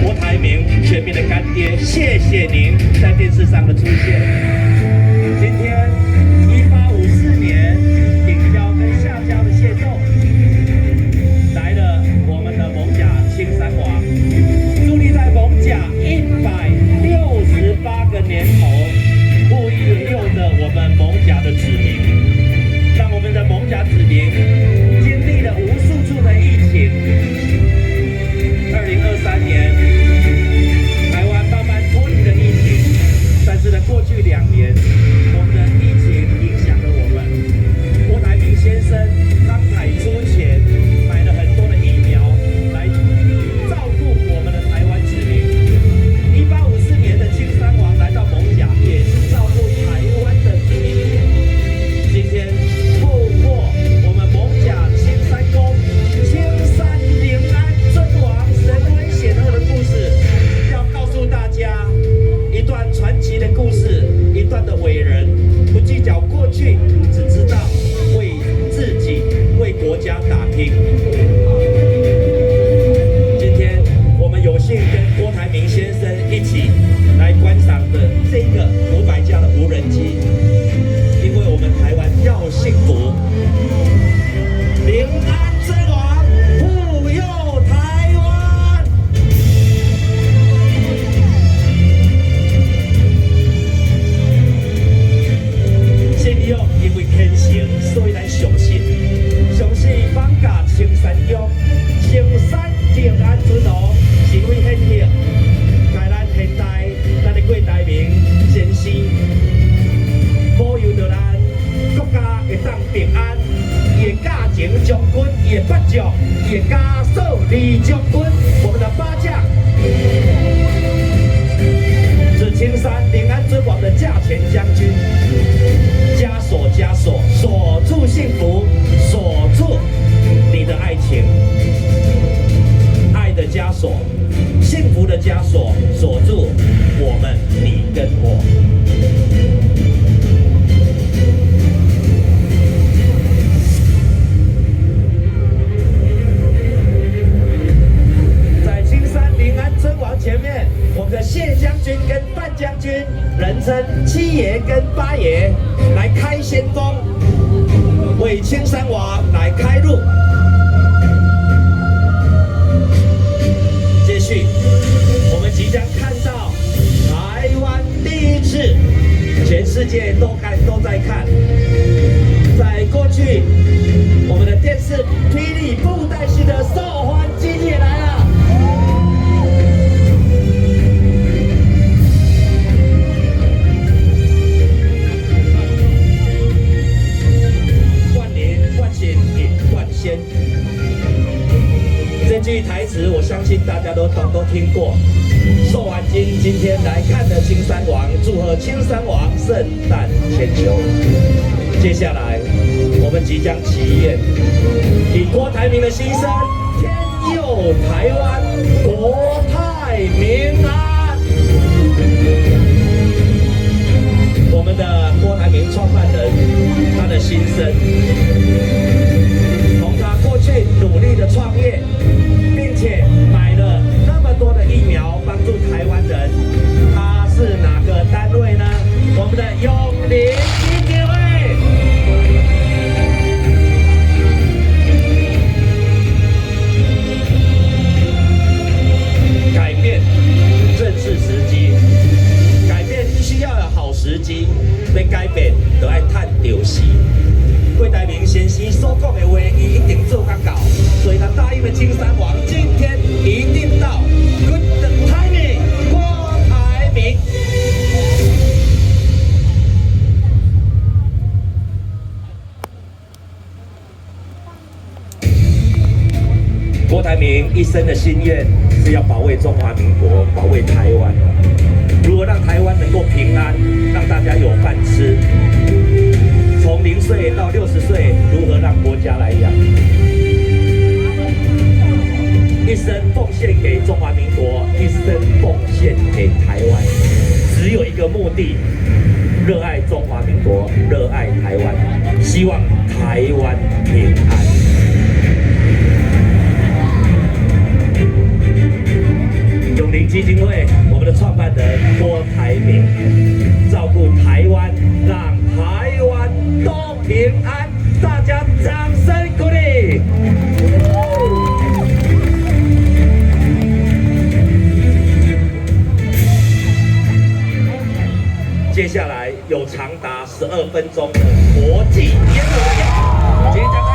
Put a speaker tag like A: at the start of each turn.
A: 郭台铭全民的干爹，谢谢您在电视上的出现。今天1854年顶交跟下交的械斗，来了我们的艋舺青山王，伫立在艋舺168个年头，护佑着我们艋舺的子民，让我们的艋舺子民经历了无数处的疫情。2023年，台湾慢慢脱离了疫情，但是呢，过去2年，我们的疫情影响了我们。郭台铭先生慷慨出钱，买了很多的疫苗来照顾我们的台湾子民。1854年的青山王来到艋舺，也是照顾台湾的子民。今天透过我们艋舺青山宫、青山临安尊王神威显赫的故事，要告诉大家一段传奇的故事，一段的伟人，不计较过去，只知道为自己、为国家打拼。今天我们有幸跟郭台铭先生一起来观赏的这个500架的无人机，因为我们台湾要幸福，临安尊王护佑台湾。信仰因为虔诚，所以咱相信艋舺青山宫、青山临安尊王是为显赫，在咱现代咱的郭台铭先生保佑着咱国家会当平安。伊的驾前将军，伊的八将，伊的家属李将军，我们的八将是青山临安尊王的驾前将军。枷锁，锁住幸福，锁住你的爱情，爱的枷锁，幸福的枷锁，锁住我们，你跟我。在青山临安尊王前面，我们的谢将军跟范将军，人称七爷跟八爷，来开先锋，为青山王来开路。接续，我们即将看到台湾第一次，全世界都在看。在过去，我们的电视霹雳布袋戏的受欢机也来了。这句台词，我相信大家都听过。寿完金今天来看的青山王，祝贺青山王圣诞千秋。接下来，我们即将祈愿，以郭台铭的牺牲，天佑台湾，国泰民安。我们的郭台铭创办人，他的心声。过去努力的创业，并且买了那么多的疫苗帮助台湾人，他是哪个单位呢？我们的永林基金会。改变正是时机，改变需要有好时机，要改变就要趁着时。郭台铭先生所讲的话，伊一定做较到，所以他答应了青山王，今天一定到。Good timing， 郭台铭。郭台铭一生的心愿是要保卫中华民国，保卫台湾。如何让台湾能够平安，让大家有饭吃？从0岁到60岁，如何让国家来养？一生奉献给中华民国，一生奉献给台湾，只有一个目的：热爱中华民国，热爱台湾，希望台湾平安。永病基金会我们的创办人郭台铭，照顾台湾，让台湾都平安。大家掌声鼓励。接下来有长达12分钟的国际烟火，今天将